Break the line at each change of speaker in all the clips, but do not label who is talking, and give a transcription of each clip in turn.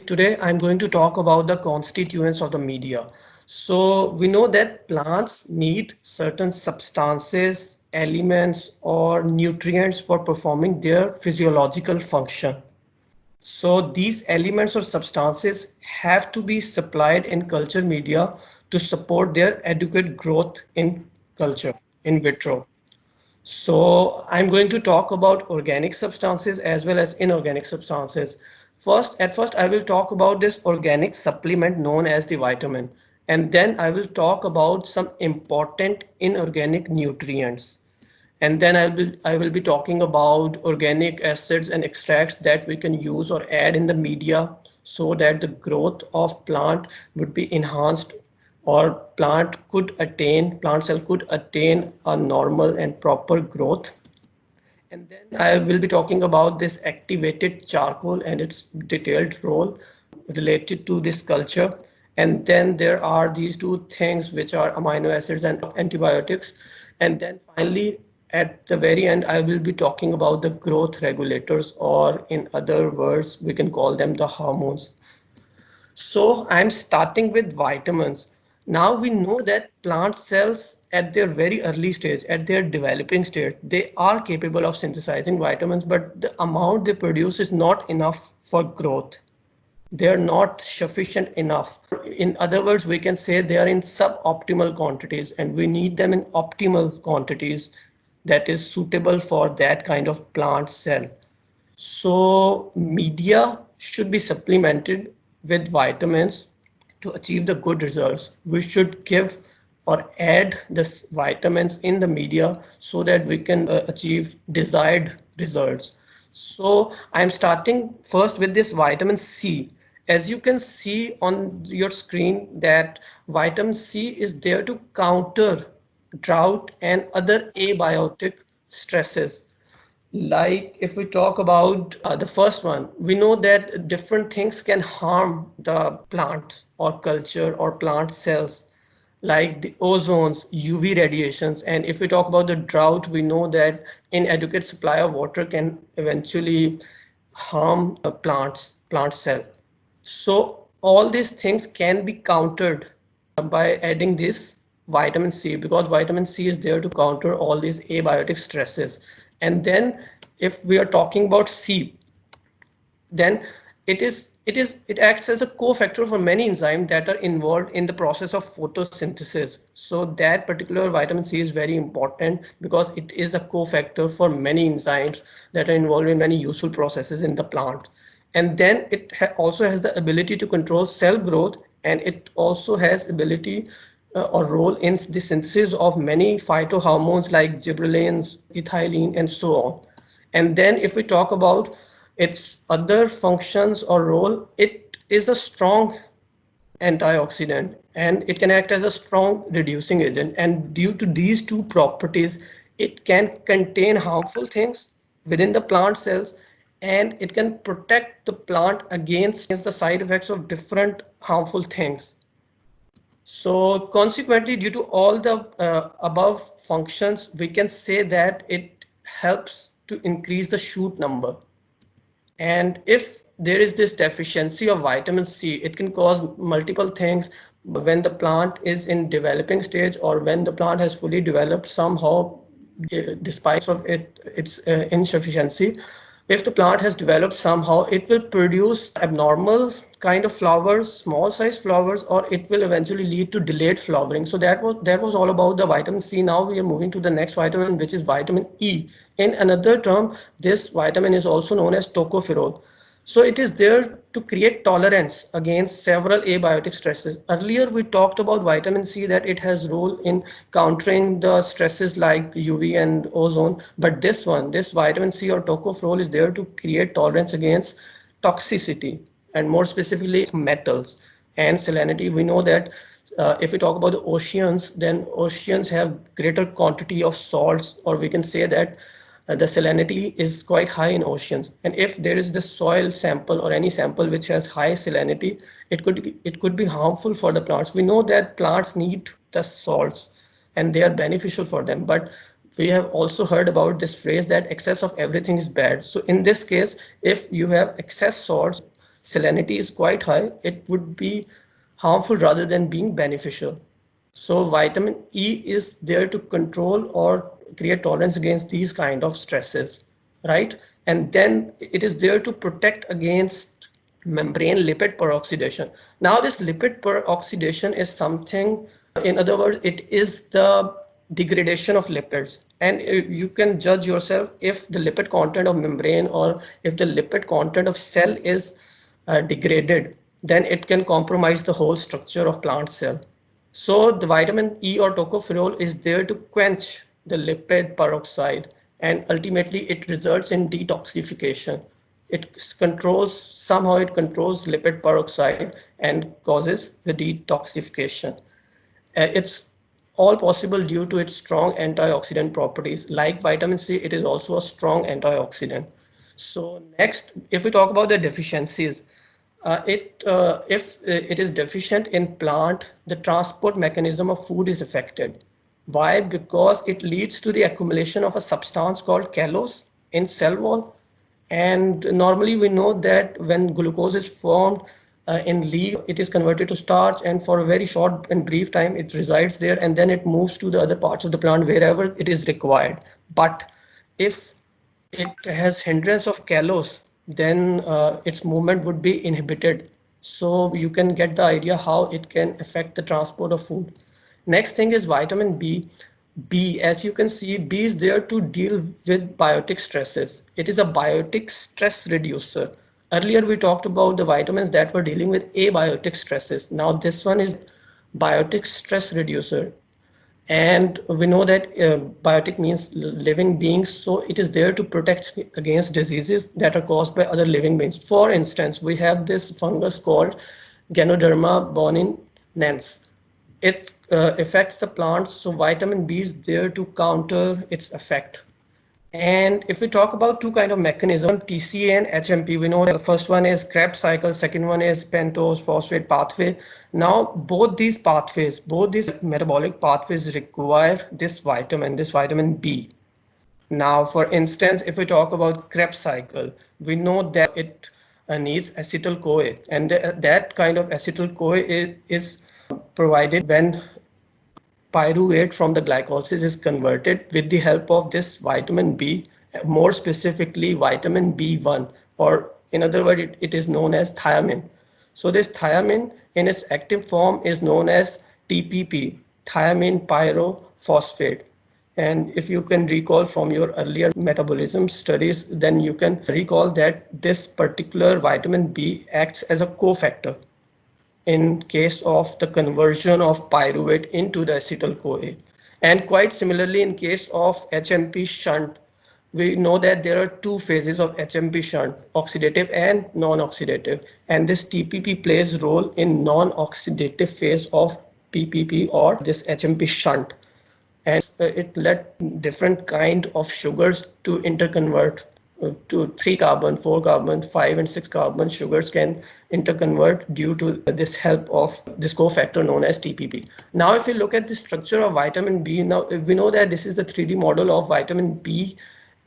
Today I'm going to talk about the constituents of the media. So we know that plants need certain substances, elements or nutrients for performing their physiological function. So these elements or substances have to be supplied in culture media to support their adequate growth in culture, in vitro. So I'm going to talk about organic substances as well as inorganic substances. At first, I will talk about this organic supplement known as the vitamin, and then I will talk about some important inorganic nutrients. And then I will be talking about organic acids and extracts that we can use or add in the media so that the growth of plant would be enhanced or plant cell could attain a normal and proper growth. And then I will be talking about this activated charcoal and its detailed role related to this culture. And then there are these two things which are amino acids and antibiotics. And then finally, at the very end, I will be talking about the growth regulators, or in other words, we can call them the hormones. So I'm starting with vitamins. Now we know that plant cells at their very early stage, at their developing stage, they are capable of synthesizing vitamins, but the amount they produce is not enough for growth. They are not sufficient enough. In other words, we can say they are in suboptimal quantities and we need them in optimal quantities that is suitable for that kind of plant cell. So media should be supplemented with vitamins to achieve the good results. We should give or add this vitamins in the media so that we can achieve desired results. So I'm starting first with this vitamin C. As you can see on your screen that vitamin C is there to counter drought and other abiotic stresses. Like if we talk about the first one, we know that different things can harm the plant or culture or plant cells, like the ozones, UV radiations. And if we talk about the drought, we know that inadequate supply of water can eventually harm a plant cell. So all these things can be countered by adding this vitamin C, because vitamin C is there to counter all these abiotic stresses. And then if we are talking about C, then it acts as a cofactor for many enzymes that are involved in the process of photosynthesis. So that particular vitamin C is very important because it is a cofactor for many enzymes that are involved in many useful processes in the plant. And then it also has the ability to control cell growth, and it also has ability or role in the synthesis of many phytohormones like gibberellins, ethylene, and so on. And then if we talk about its other functions or role, it is a strong antioxidant and it can act as a strong reducing agent. And due to these two properties, it can contain harmful things within the plant cells, and it can protect the plant against the side effects of different harmful things. So consequently, due to all the above functions, we can say that it helps to increase the shoot number. And if there is this deficiency of vitamin C, it can cause multiple things when the plant is in developing stage or when the plant has fully developed somehow, despite of its insufficiency. If the plant has developed somehow, it will produce abnormal kind of flowers, small size flowers, or it will eventually lead to delayed flowering. So that was all about the vitamin C. Now we are moving to the next vitamin, which is vitamin E. In another term, this vitamin is also known as tocopherol. So it is there to create tolerance against several abiotic stresses. Earlier we talked about vitamin C, that it has role in countering the stresses like UV and ozone, but this vitamin C or tocopherol is there to create tolerance against toxicity, and more specifically metals and salinity. We know that if we talk about the oceans, then oceans have greater quantity of salts, or we can say that the salinity is quite high in oceans. And if there is the soil sample or any sample which has high salinity, it could be harmful for the plants. We know that plants need the salts and they are beneficial for them, but we have also heard about this phrase that excess of everything is bad. So in this case, if you have excess salts, salinity is quite high, it would be harmful rather than being beneficial. So vitamin E is there to control or create tolerance against these kind of stresses, right? And then it is there to protect against membrane lipid peroxidation. Now this lipid peroxidation is something, in other words, it is the degradation of lipids. And you can judge yourself if the lipid content of membrane or if the lipid content of cell is degraded, then it can compromise the whole structure of plant cell. So the vitamin E or tocopherol is there to quench the lipid peroxide, and ultimately it results in detoxification. It controls lipid peroxide and causes the detoxification. It's all possible due to its strong antioxidant properties. Like vitamin C, it is also a strong antioxidant. So next, if we talk about the deficiencies, it if it is deficient in plant, the transport mechanism of food is affected. Why? Because it leads to the accumulation of a substance called callose in cell wall. And normally we know that when glucose is formed in leaf, it is converted to starch, and for a very short and brief time, it resides there, and then it moves to the other parts of the plant wherever it is required. But if it has hindrance of callose, then its movement would be inhibited. So you can get the idea how it can affect the transport of food. Next thing is vitamin B. B, as you can see, B is there to deal with biotic stresses. It is a biotic stress reducer. Earlier we talked about the vitamins that were dealing with abiotic stresses. Now this one is biotic stress reducer. And we know that biotic means living beings, so it is there to protect against diseases that are caused by other living beings. For instance, we have this fungus called Ganoderma boninense. It affects the plants, so vitamin B is there to counter its effect. And if we talk about two kind of mechanism, TCA and HMP, we know that the first one is Krebs cycle, second one is pentose phosphate pathway. Now, both these metabolic pathways require this vitamin B. Now, for instance, if we talk about Krebs cycle, we know that it needs acetyl-CoA, and that kind of acetyl-CoA is provided when pyruvate from the glycolysis is converted with the help of this vitamin B, more specifically vitamin B1, or in other words, it is known as thiamine. So this thiamine in its active form is known as TPP, thiamine pyrophosphate. And if you can recall from your earlier metabolism studies, then you can recall that this particular vitamin B acts as a cofactor in case of the conversion of pyruvate into the acetyl-CoA. And quite similarly, in case of HMP shunt, we know that there are two phases of HMP shunt, oxidative and non-oxidative. And this TPP plays role in non-oxidative phase of PPP or this HMP shunt. And it let different kind of sugars to interconvert to 3 carbon, 4 carbon, 5 and 6 carbon sugars can interconvert due to this help of this cofactor known as TPP. Now if we look at the structure of vitamin B, now we know that this is the 3D model of vitamin B,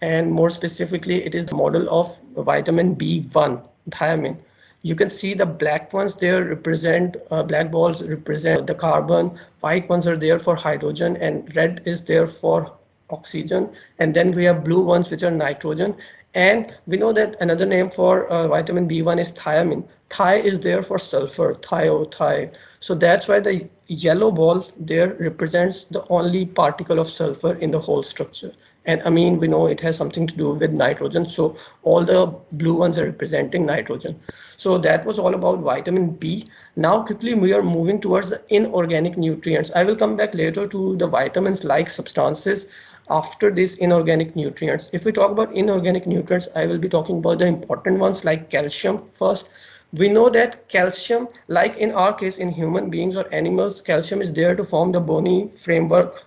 and more specifically it is the model of vitamin B1 thiamine. You can see the black ones there represent black balls represent the carbon, white ones are there for hydrogen, and red is there for oxygen, and then we have blue ones which are nitrogen. And we know that another name for vitamin B1 is thiamine. Thi is there for sulfur, thio. So that's why the yellow ball there represents the only particle of sulfur in the whole structure. And amine, we know it has something to do with nitrogen, so all the blue ones are representing nitrogen. So that was all about vitamin B. Now quickly we are moving towards the inorganic nutrients. I will come back later to the vitamins like substances after these inorganic nutrients. If we talk about inorganic nutrients, I will be talking about the important ones like calcium first. We know that calcium, like in our case in human beings or animals, calcium is there to form the bony framework,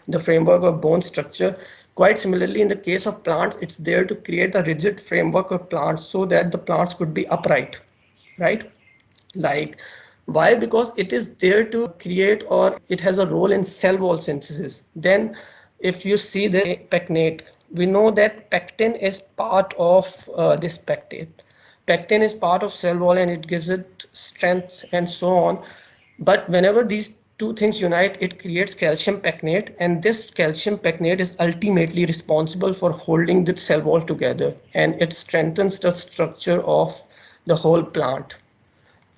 the framework of bone structure. Quite similarly, in the case of plants, it's there to create a rigid framework of plants so that the plants could be upright, right? Like, why? Because it is there to create, or it has a role in cell wall synthesis. Then If you see this pectinate, we know that pectin is part of this pectate. Pectin is part of cell wall and it gives it strength and so on. But whenever these two things unite, it creates calcium pectinate, and this calcium pectinate is ultimately responsible for holding the cell wall together, and it strengthens the structure of the whole plant.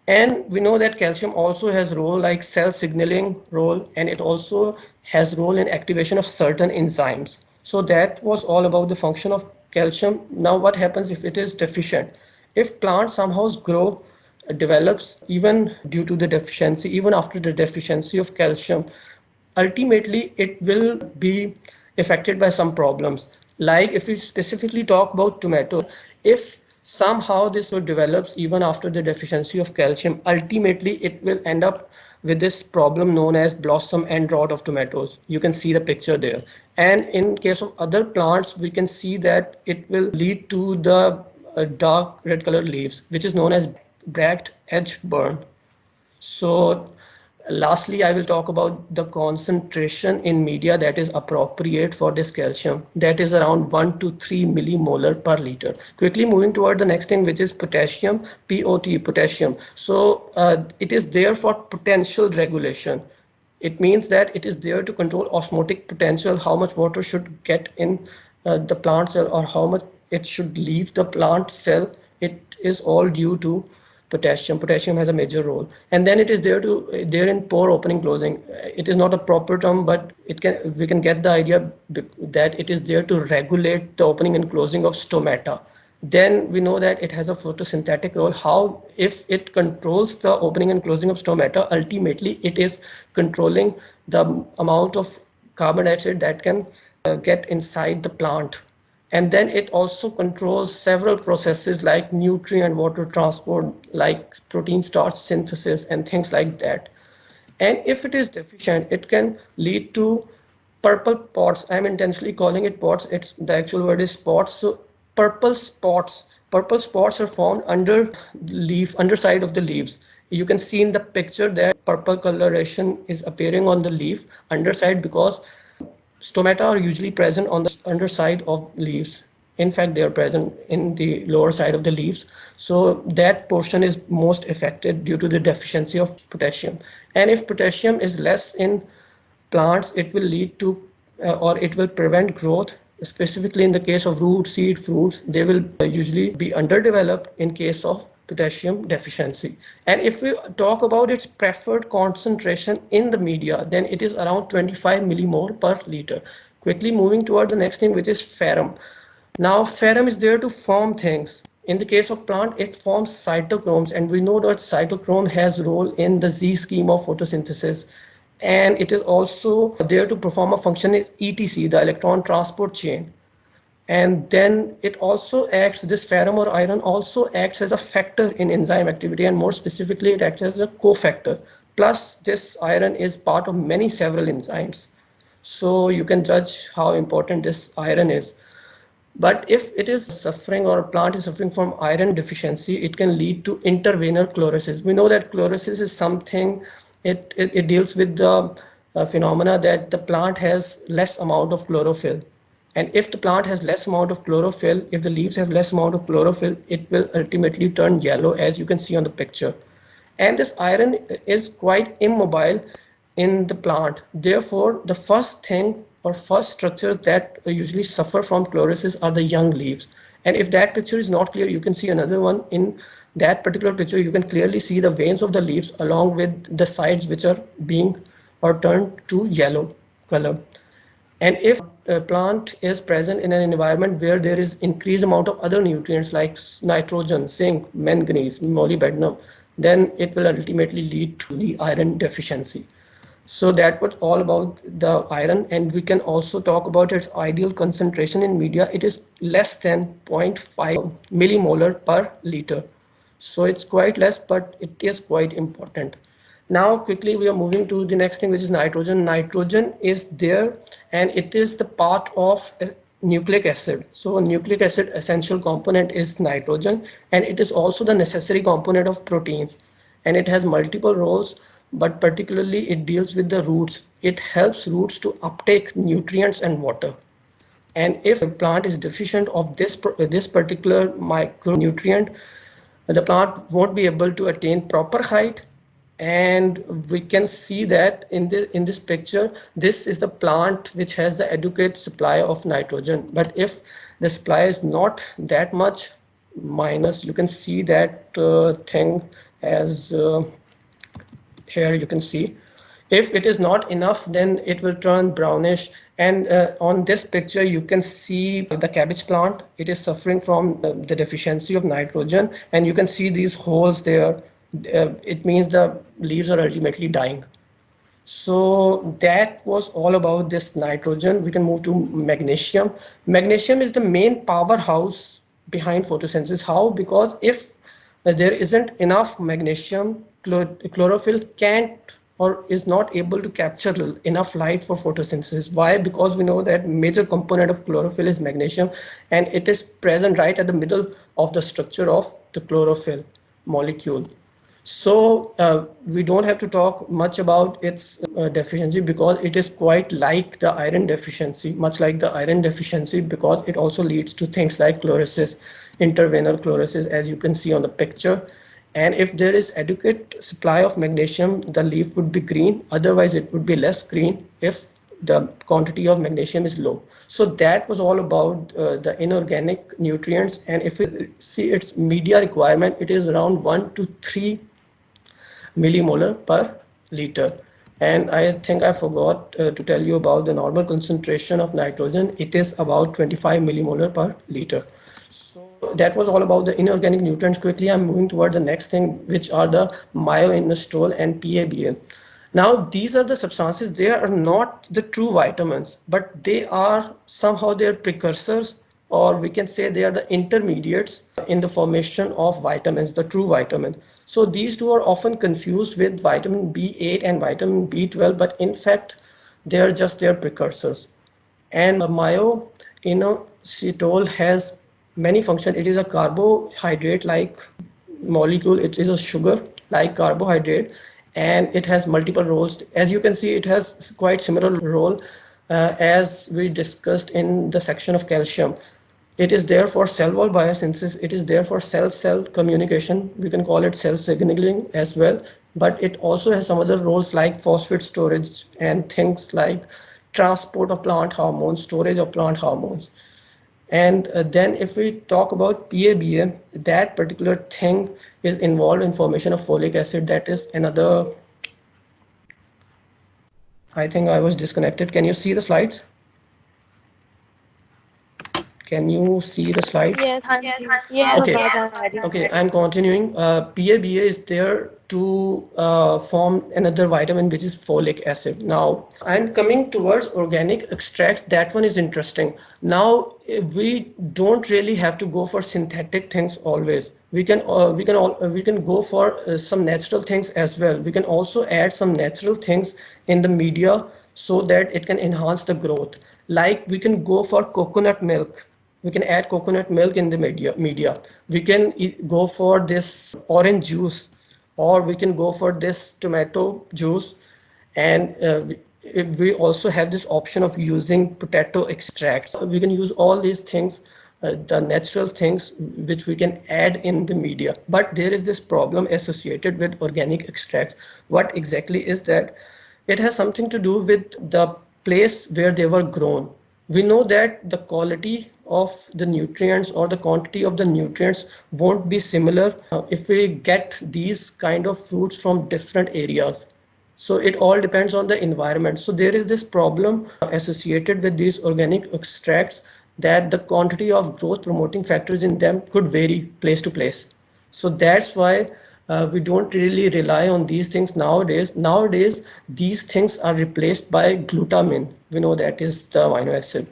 And we know that calcium also has role like cell signaling role, and it also has role in activation of certain enzymes. So that was all about the function of calcium. Now what happens if it is deficient? If plant somehow grow, develops even due to the deficiency, even after the deficiency of calcium, ultimately it will be affected by some problems. Like if we specifically talk about tomato, if somehow this develops even after the deficiency of calcium, ultimately it will end up with this problem known as blossom end rot of tomatoes. You can see the picture there. And in case of other plants, we can see that it will lead to the dark red colored leaves, which is known as bract edge burn. So lastly, I will talk about the concentration in media that is appropriate for this calcium. That is around 1 to 3 millimolar per liter. Quickly moving toward the next thing, which is potassium, POT, potassium. So it is there for potential regulation. It means that it is there to control osmotic potential, how much water should get in the plant cell or how much it should leave the plant cell. It is all due to potassium. Potassium has a major role, and then it is there in pore opening closing. It is not a proper term, but it can we can get the idea that it is there to regulate the opening and closing of stomata. Then we know that it has a photosynthetic role. How if it controls the opening and closing of stomata, ultimately it is controlling the amount of carbon dioxide that can get inside the plant. And then it also controls several processes like nutrient water transport, like protein starch synthesis and things like that. And if it is deficient, it can lead to purple spots. I'm intentionally calling it spots. It's the actual word is spots. So purple spots. Purple spots are found under leaf, underside of the leaves. You can see in the picture that purple coloration is appearing on the leaf underside because stomata are usually present on the underside of leaves. In fact, they are present in the lower side of the leaves. So that portion is most affected due to the deficiency of potassium. And if potassium is less in plants, it will lead to or it will prevent growth. Specifically in the case of root, seed, fruits, they will usually be underdeveloped in case of potassium deficiency. And if we talk about its preferred concentration in the media, then it is around 25 millimole per liter. Quickly moving toward the next thing, which is ferrum. Now, ferrum is there to form things. In the case of plant, it forms cytochromes, and we know that cytochrome has role in the Z scheme of photosynthesis. And it is also there to perform a function is ETC, the electron transport chain. And then it also acts, this ferrum or iron also acts as a factor in enzyme activity, and more specifically, it acts as a cofactor. Plus, this iron is part of many several enzymes. So you can judge how important this iron is. But if it is suffering or a plant is suffering from iron deficiency, it can lead to intervenar chlorosis. We know that chlorosis is something, it deals with the phenomena that the plant has less amount of chlorophyll. And if the plant has less amount of chlorophyll, if the leaves have less amount of chlorophyll, it will ultimately turn yellow as you can see on the picture. And this iron is quite immobile in the plant. Therefore, the first thing or first structures that usually suffer from chlorosis are the young leaves. And if that picture is not clear, you can see another one. In that particular picture, you can clearly see the veins of the leaves along with the sides which are being or turned to yellow color. And if a plant is present in an environment where there is increased amount of other nutrients like nitrogen, zinc, manganese, molybdenum, then it will ultimately lead to the iron deficiency. So that was all about the iron, and we can also talk about its ideal concentration in media. It is less than 0.5 millimolar per liter. So it's quite less, but it is quite important. Now, quickly, we are moving to the next thing, which is nitrogen. Nitrogen is there, and it is the part of nucleic acid. So, nucleic acid essential component is nitrogen, and it is also the necessary component of proteins, and it has multiple roles. but particularly it deals with the roots. It helps roots to uptake nutrients and water. And if a plant is deficient of this particular micronutrient, the plant won't be able to attain proper height. And we can see that in this picture, this is the plant which has the adequate supply of nitrogen. But if the supply is not that much, minus, you can see that thing as here you can see. If it is not enough, then it will turn brownish. And on this picture you can see the cabbage plant. It is suffering from the deficiency of nitrogen, and you can see these holes there. It means the leaves are ultimately dying. So that was all about this nitrogen. We can move to magnesium. Magnesium is the main powerhouse behind photosynthesis. How? Because if there isn't enough magnesium, chlorophyll can't or is not able to capture enough light for photosynthesis. Why? Because we know that major component of chlorophyll is magnesium, and it is present right at the middle of the structure of the chlorophyll molecule. So we don't have to talk much about its deficiency, because it is quite like the iron deficiency, much like the iron deficiency, because it also leads to things like chlorosis, intervenous chlorosis, as you can see on the picture. And if there is adequate supply of magnesium, the leaf would be green. Otherwise, it would be less green if the quantity of magnesium is low. So that was all about the inorganic nutrients. And if we see its media requirement, it is around 1 to 3 millimolar per liter. And I think I forgot to tell you about the normal concentration of nitrogen. It is about 25 millimolar per liter. So that was all about the inorganic nutrients. Quickly, I'm moving toward the next thing, which are the myoinositol and PABA. Now, these are the substances. They are not the true vitamins, but they are somehow their precursors, or we can say they are the intermediates in the formation of vitamins, the true vitamin. So these two are often confused with vitamin B8 and vitamin B12, but in fact, they are just their precursors. And myoinositol has many functions. It is a carbohydrate like molecule. It is a sugar like carbohydrate, and it has multiple roles. As you can see, it has quite similar role as we discussed in the section of calcium. It is there for cell wall biosynthesis. It is there for cell-cell communication. We can call it cell signaling as well. But it also has some other roles like phosphate storage and things like transport of plant hormones, storage of plant hormones. And then if we talk about PABA, that particular thing is involved in formation of folic acid. That is another, I think I was disconnected. Can you see the slides? Can you see the slides?
Yes, yes,
Okay,
Abad already.
okay, I'm continuing. PABA is there to form another vitamin, which is folic acid. Now, I'm coming towards organic extracts. That one is interesting. Now, we don't really have to go for synthetic things always. We can go for some natural things as well. We can also add some natural things in the media so that it can enhance the growth. Like we can go for coconut milk. We can add coconut milk in the media. We can go for this orange juice, or we can go for this tomato juice. And we also have this option of using potato extracts. We can use all these things, the natural things which we can add in the media. But there is this problem associated with organic extracts. What exactly is that? It has something to do with the place where they were grown. We know that the quality of the nutrients or the quantity of the nutrients won't be similar if we get these kind of fruits from different areas. So it all depends on the environment. So there is this problem associated with these organic extracts, that the quantity of growth promoting factors in them could vary place to place. So that's why we don't really rely on these things nowadays. Nowadays, these things are replaced by glutamine. We know that is the amino acid.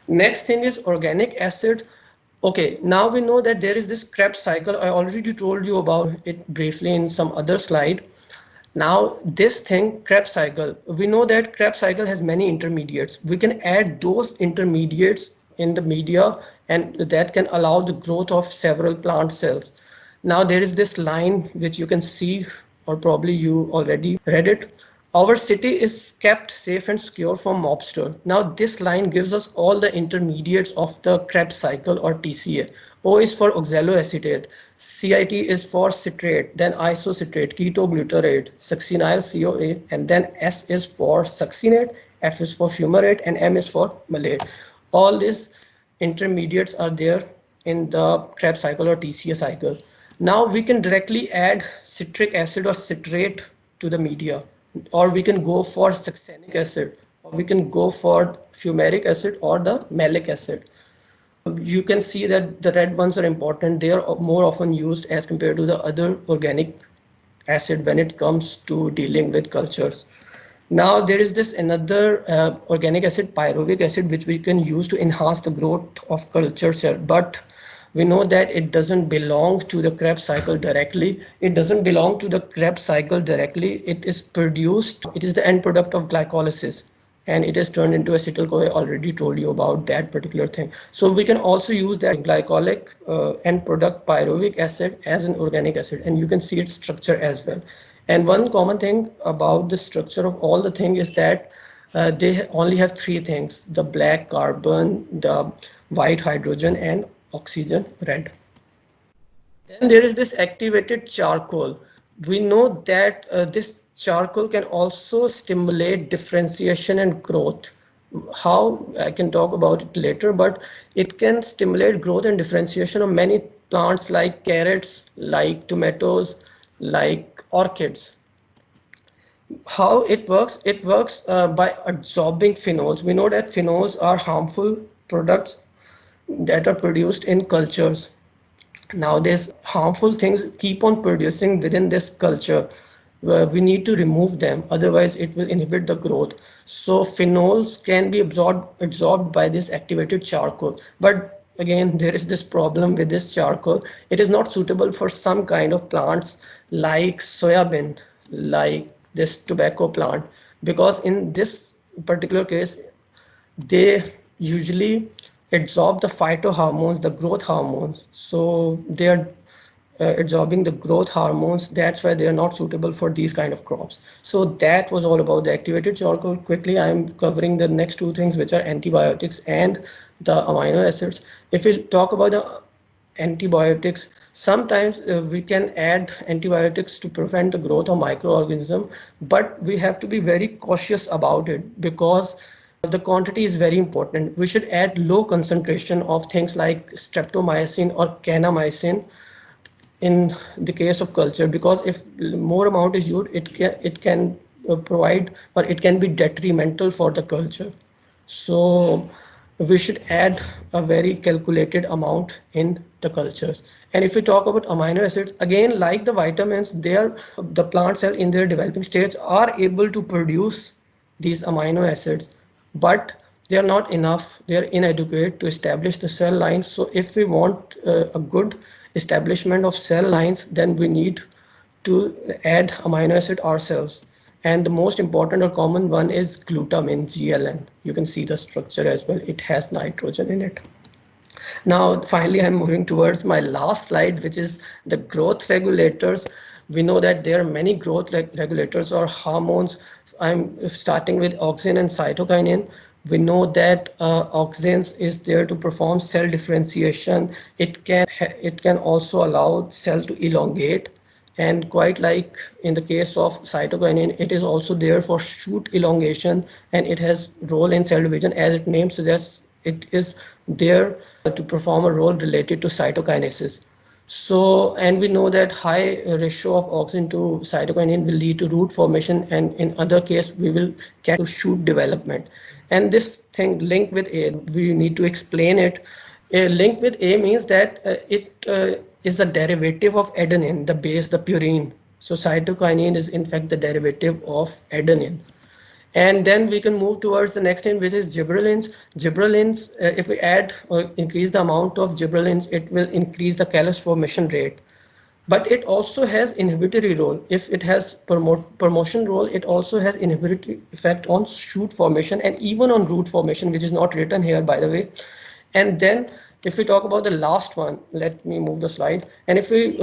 Next thing is organic acid. Okay, now we know that there is this Krebs cycle. I already told you about it briefly in some other slide. Now, this thing, Krebs cycle, we know that Krebs cycle has many intermediates. We can add those intermediates in the media, and that can allow the growth of several plant cells. Now, there is this line which you can see. or probably you already read it. Our city is kept safe and secure from mobster. Now this line gives us all the intermediates of the Krebs cycle or TCA. O is for oxaloacetate, CIT is for citrate, then isocitrate, ketoglutarate, succinyl CoA, and then S is for succinate, F is for fumarate, and M is for malate. All these intermediates are there in the Krebs cycle or TCA cycle. Now we can directly add citric acid or citrate to the media, or we can go for succinic acid, or we can go for fumaric acid or the malic acid. You can see that the red ones are important. They are more often used as compared to the other organic acid when it comes to dealing with cultures. Now there is this another organic acid, pyruvic acid, which we can use to enhance the growth of culture cell. But we know that it doesn't belong to the Krebs cycle directly. It doesn't belong to the Krebs cycle directly. It is produced. It is the end product of glycolysis, and it is turned into acetyl CoA. I already told you about that particular thing. So we can also use that glycolic end product pyruvic acid as an organic acid, and you can see its structure as well. And one common thing about the structure of all the thing is that they only have three things: the black carbon, the white hydrogen, and oxygen red. Then there is this activated charcoal. We know that this charcoal can also stimulate differentiation and growth. How, I can talk about it later, but it can stimulate growth and differentiation of many plants like carrots, like tomatoes, like orchids. How it works? It works by absorbing phenols. We know that phenols are harmful products that are produced in cultures. Now these harmful things keep on producing within this culture, where we need to remove them, otherwise it will inhibit the growth. So phenols can be absorbed by this activated charcoal. But again, there is this problem with this charcoal. It is not suitable for some kind of plants like soybean, like this tobacco plant, because in this particular case they usually absorb the phytohormones, the growth hormones. So they are absorbing the growth hormones. That's why they are not suitable for these kind of crops. So that was all about the activated charcoal. Quickly, I'm covering the next two things, which are antibiotics and the amino acids. If we talk about the antibiotics, sometimes we can add antibiotics to prevent the growth of microorganism, but we have to be very cautious about it because the quantity is very important. We should add low concentration of things like streptomycin or kanamycin in the case of culture, because if more amount is used, it can provide, or it can be detrimental for the culture. So we should add a very calculated amount in the cultures. And if we talk about amino acids, again, like the vitamins, they are, the plant cell in their developing stage are able to produce these amino acids, but they are not enough, they are inadequate to establish the cell lines. So if we want a good establishment of cell lines, then we need to add amino acid ourselves. And the most important or common one is glutamine, GLN. You can see the structure as well. It has nitrogen in it. Now, finally, I'm moving towards my last slide, which is the growth regulators. We know that there are many growth regulators or hormones. I'm starting with auxin and cytokinin. We know that auxins is there to perform cell differentiation. It can also allow cell to elongate, and quite like in the case of cytokinin, it is also there for shoot elongation, and it has role in cell division. As its name suggests, it is there to perform a role related to cytokinesis. So, and we know that high ratio of auxin to cytokinin will lead to root formation, and in other case we will get to shoot development. And this thing linked with A, we need to explain it. A link with A means that it is a derivative of adenine, the base, the purine. So cytokinin is in fact the derivative of adenine. And then we can move towards the next thing, which is gibberellins. Gibberellins, if we add or increase the amount of gibberellins, it will increase the callus formation rate. But it also has inhibitory role. If it has promotion role, it also has inhibitory effect on shoot formation and even on root formation, which is not written here, by the way. And then If we talk about the last one, let me move the slide. And if we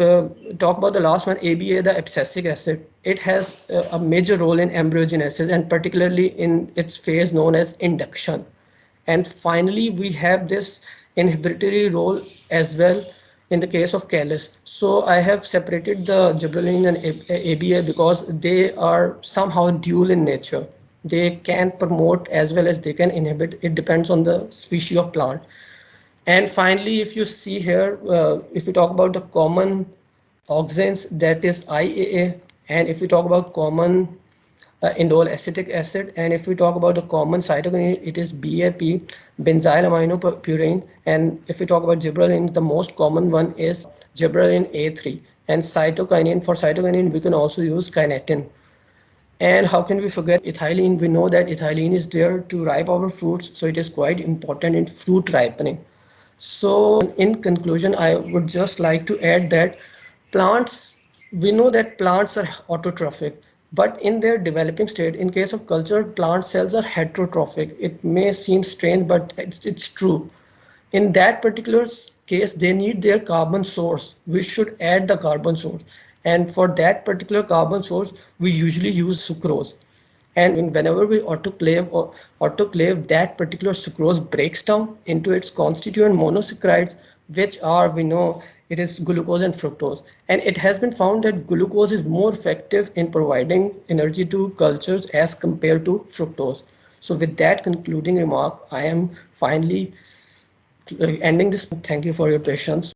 talk about the last one, ABA, the abscisic acid, it has a major role in embryogenesis and particularly in its phase known as induction. And finally, we have this inhibitory role as well in the case of callus. So I have separated the gibberellin and ABA because they are somehow dual in nature. They can promote as well as they can inhibit. It depends on the species of plant. And finally, if you see here, if we talk about the common oxidants, that is IAA. And if we talk about common indole acetic acid, and if we talk about the common cytokinin, it is BAP, benzyl aminopurine. And if we talk about gibberellin, the most common one is gibberellin A3. And cytokinin, for cytokinin, we can also use kinetin. And how can we forget ethylene? We know that ethylene is there to ripe our fruits, so it is quite important in fruit ripening. So, in conclusion, I would just like to add that plants, we know that plants are autotrophic, but in their developing state, in case of culture, plant cells are heterotrophic. It may seem strange, but it's true. In that particular case, they need their carbon source. We should add the carbon source. And for that particular carbon source, we usually use sucrose. And whenever we autoclave, that particular sucrose breaks down into its constituent monosaccharides, which are, we know, it is glucose and fructose. And it has been found that glucose is more effective in providing energy to cultures as compared to fructose. So with that concluding remark, I am finally ending this. Thank you for your patience.